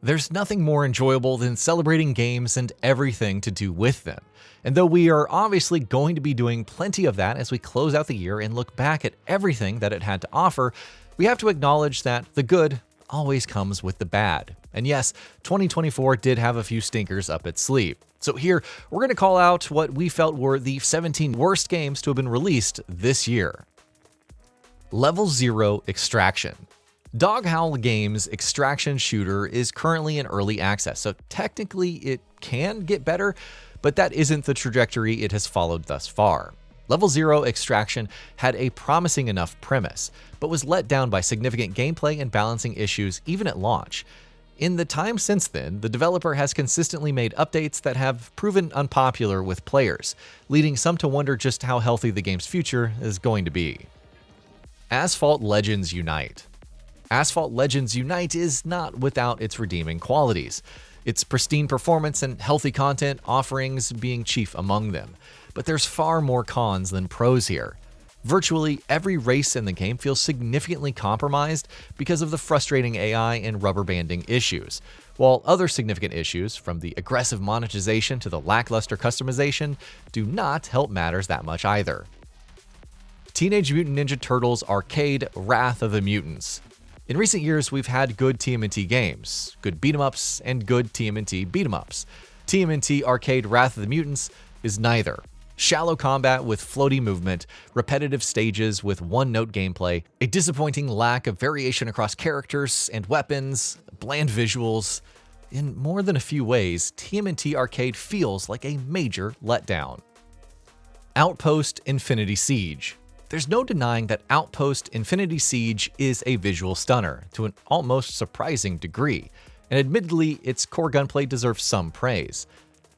There's nothing more enjoyable than celebrating games and everything to do with them. And though we are obviously going to be doing plenty of that as we close out the year and look back at everything that it had to offer, we have to acknowledge that the good always comes with the bad. And yes, 2024 did have a few stinkers up its sleeve. So here, we're going to call out what we felt were the 17 worst games to have been released this year. Level 0 Extraction. Dog Howl Games' Extraction Shooter is currently in early access, so technically it can get better, but that isn't the trajectory it has followed thus far. Level 0 Extraction had a promising enough premise, but was let down by significant gameplay and balancing issues even at launch. In the time since then, the developer has consistently made updates that have proven unpopular with players, leading some to wonder just how healthy the game's future is going to be. Asphalt Legends Unite. Asphalt Legends Unite is not without its redeeming qualities, its pristine performance and healthy content offerings being chief among them. But there's far more cons than pros here. Virtually every race in the game feels significantly compromised because of the frustrating AI and rubber banding issues, while other significant issues, from the aggressive monetization to the lackluster customization, do not help matters that much either. Teenage Mutant Ninja Turtles Arcade Wrath of the Mutants. In recent years, we've had good TMNT games, good beat-em-ups, and good TMNT beat-em-ups. TMNT Arcade Wrath of the Mutants is neither. Shallow combat with floaty movement, repetitive stages with one-note gameplay, a disappointing lack of variation across characters and weapons, bland visuals. In more than a few ways, TMNT Arcade feels like a major letdown. Outpost Infinity Siege. There's no denying that Outpost Infinity Siege is a visual stunner to an almost surprising degree, and admittedly, its core gunplay deserves some praise.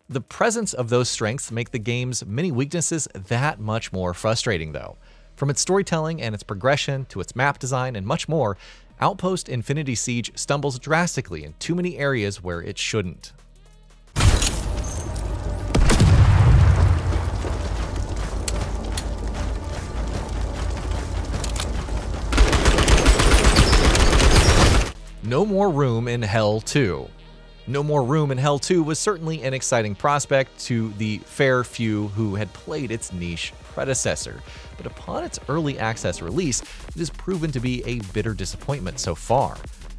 The presence of those strengths make the game's many weaknesses that much more frustrating though. From its storytelling and its progression to its map design and much more, Outpost Infinity Siege stumbles drastically in too many areas where it shouldn't. No More Room in Hell 2. No More Room in Hell 2 was certainly an exciting prospect to the fair few who had played its niche predecessor, but upon its early access release, it has proven to be a bitter disappointment so far.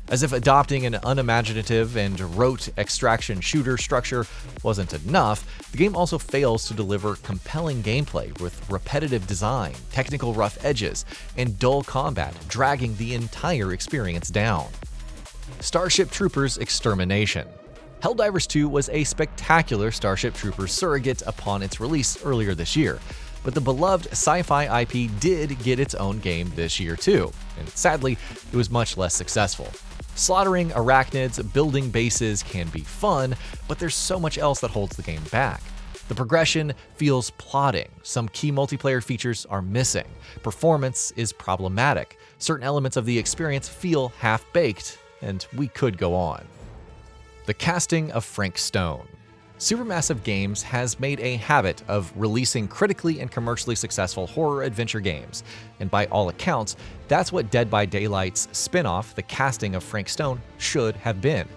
As if adopting an unimaginative and rote extraction shooter structure wasn't enough, the game also fails to deliver compelling gameplay with repetitive design, technical rough edges, and dull combat, dragging the entire experience down. Starship Troopers Extermination. Helldivers 2 was a spectacular Starship Troopers surrogate upon its release earlier this year, but the beloved sci-fi IP did get its own game this year too, and sadly, it was much less successful. Slaughtering arachnids, building bases can be fun, but there's so much else that holds the game back. The progression feels plodding, some key multiplayer features are missing, performance is problematic, certain elements of the experience feel half-baked, and we could go on. The casting of Frank Stone. Supermassive Games has made a habit of releasing critically and commercially successful horror adventure games, and by all accounts, that's what Dead by Daylight's spin-off, The Casting of Frank Stone, should have been.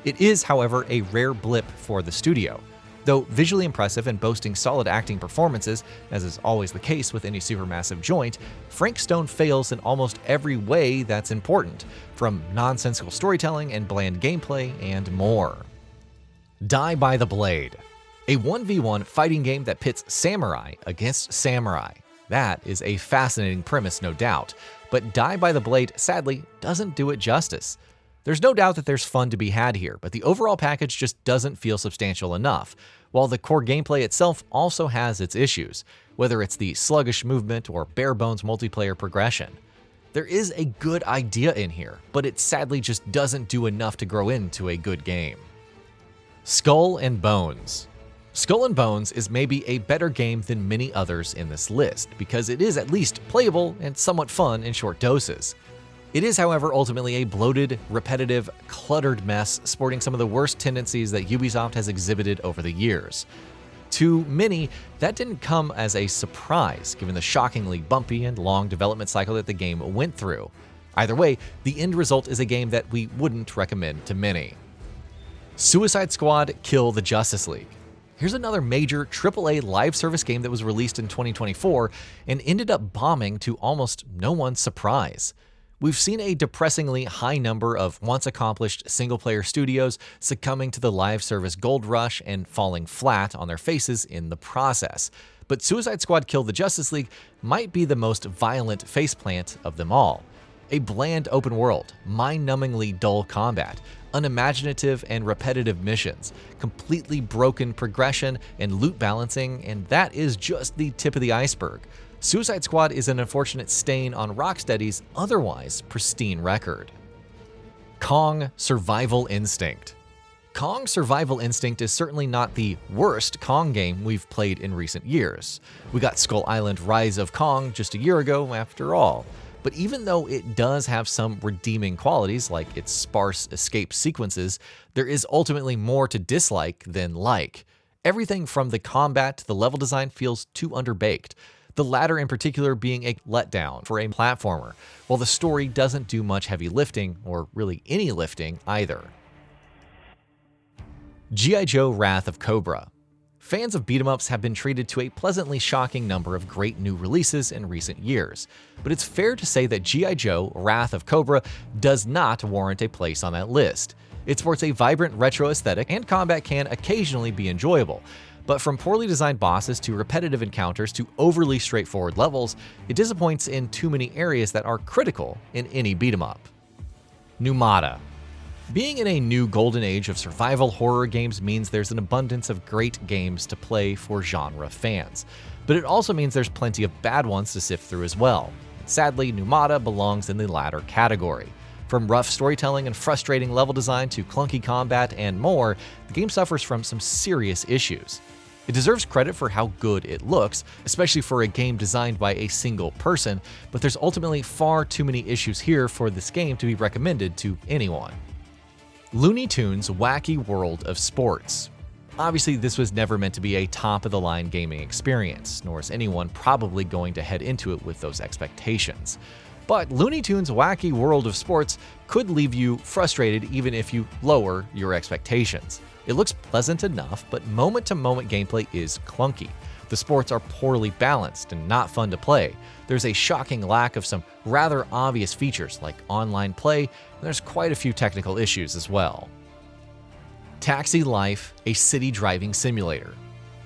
It is, however, a rare blip for the studio. Though visually impressive and boasting solid acting performances, as is always the case with any supermassive joint, Frank Stone fails in almost every way that's important, from nonsensical storytelling and bland gameplay and more. Die by the Blade. A 1v1 fighting game that pits samurai against samurai. That is a fascinating premise, no doubt, but Die by the Blade sadly doesn't do it justice. There's no doubt that there's fun to be had here, but the overall package just doesn't feel substantial enough, while the core gameplay itself also has its issues, whether it's the sluggish movement or bare-bones multiplayer progression. There is a good idea in here, but it sadly just doesn't do enough to grow into a good game. Skull and Bones. Skull and Bones is maybe a better game than many others in this list, because it is at least playable and somewhat fun in short doses. It is, however, ultimately a bloated, repetitive, cluttered mess sporting some of the worst tendencies that Ubisoft has exhibited over the years. To many, that didn't come as a surprise, given the shockingly bumpy and long development cycle that the game went through. Either way, the end result is a game that we wouldn't recommend to many. Suicide Squad Kill the Justice League. Here's another major AAA live service game that was released in 2024 and ended up bombing to almost no one's surprise. We've seen a depressingly high number of once-accomplished single-player studios succumbing to the live service gold rush and falling flat on their faces in the process. But Suicide Squad Kill the Justice League might be the most violent faceplant of them all. A bland open world, mind-numbingly dull combat, unimaginative and repetitive missions, completely broken progression and loot balancing, and that is just the tip of the iceberg. Suicide Squad is an unfortunate stain on Rocksteady's otherwise pristine record. Kong Survival Instinct. Kong Survival Instinct is certainly not the worst Kong game we've played in recent years. We got Skull Island Rise of Kong just a year ago after all. But even though it does have some redeeming qualities like its sparse escape sequences, there is ultimately more to dislike than like. Everything from the combat to the level design feels too underbaked, the latter in particular being a letdown for a platformer, while the story doesn't do much heavy lifting, or really any lifting either. G.I. Joe Wrath of Cobra. Fans of beat-em-ups have been treated to a pleasantly shocking number of great new releases in recent years, but it's fair to say that G.I. Joe Wrath of Cobra does not warrant a place on that list. It sports a vibrant retro aesthetic, and combat can occasionally be enjoyable, but from poorly designed bosses to repetitive encounters to overly straightforward levels, it disappoints in too many areas that are critical in any beat-em-up. Numata. Being in a new golden age of survival horror games means there's an abundance of great games to play for genre fans, but it also means there's plenty of bad ones to sift through as well. Sadly, Numata belongs in the latter category. From rough storytelling and frustrating level design to clunky combat and more, the game suffers from some serious issues. It deserves credit for how good it looks, especially for a game designed by a single person, but there's ultimately far too many issues here for this game to be recommended to anyone. Looney Tunes' Wacky World of Sports. Obviously, this was never meant to be a top-of-the-line gaming experience, nor is anyone probably going to head into it with those expectations. But Looney Tunes' Wacky World of Sports could leave you frustrated even if you lower your expectations. It looks pleasant enough, but moment-to-moment gameplay is clunky. The sports are poorly balanced and not fun to play. There's a shocking lack of some rather obvious features like online play, and there's quite a few technical issues as well. Taxi Life, a city driving simulator.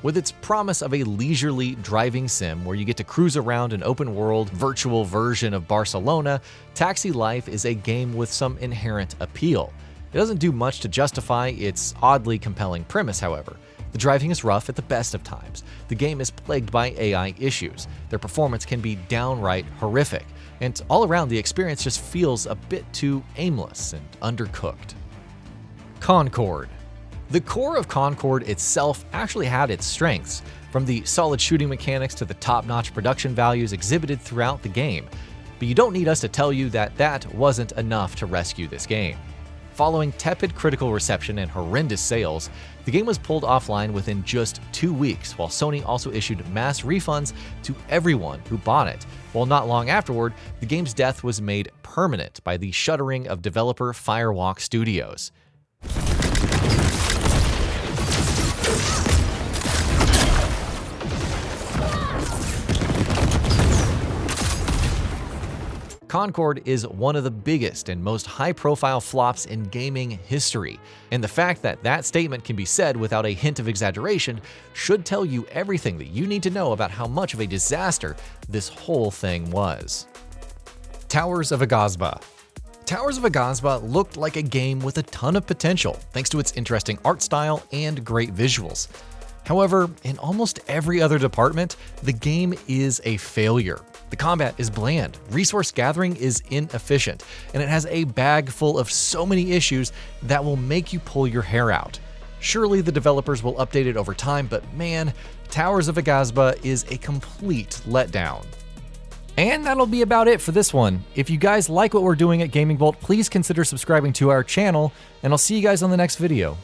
With its promise of a leisurely driving sim where you get to cruise around an open-world virtual version of Barcelona, Taxi Life is a game with some inherent appeal. It doesn't do much to justify its oddly compelling premise, however. The driving is rough at the best of times. The game is plagued by AI issues. Their performance can be downright horrific, and all around the experience just feels a bit too aimless and undercooked. Concord. The core of Concord itself actually had its strengths, from the solid shooting mechanics to the top-notch production values exhibited throughout the game. But you don't need us to tell you that that wasn't enough to rescue this game. Following tepid critical reception and horrendous sales, the game was pulled offline within just 2 weeks, while Sony also issued mass refunds to everyone who bought it. While not long afterward, the game's death was made permanent by the shuttering of developer Firewalk Studios. Concord is one of the biggest and most high-profile flops in gaming history, and the fact that that statement can be said without a hint of exaggeration should tell you everything that you need to know about how much of a disaster this whole thing was. Towers of Agaza. Towers of Agaza looked like a game with a ton of potential thanks to its interesting art style and great visuals. However, in almost every other department, the game is a failure. The combat is bland, resource gathering is inefficient, and it has a bag full of so many issues that will make you pull your hair out. Surely the developers will update it over time, but man, Towers of Agaza is a complete letdown. And that'll be about it for this one. If you guys like what we're doing at GamingBolt, please consider subscribing to our channel, and I'll see you guys on the next video.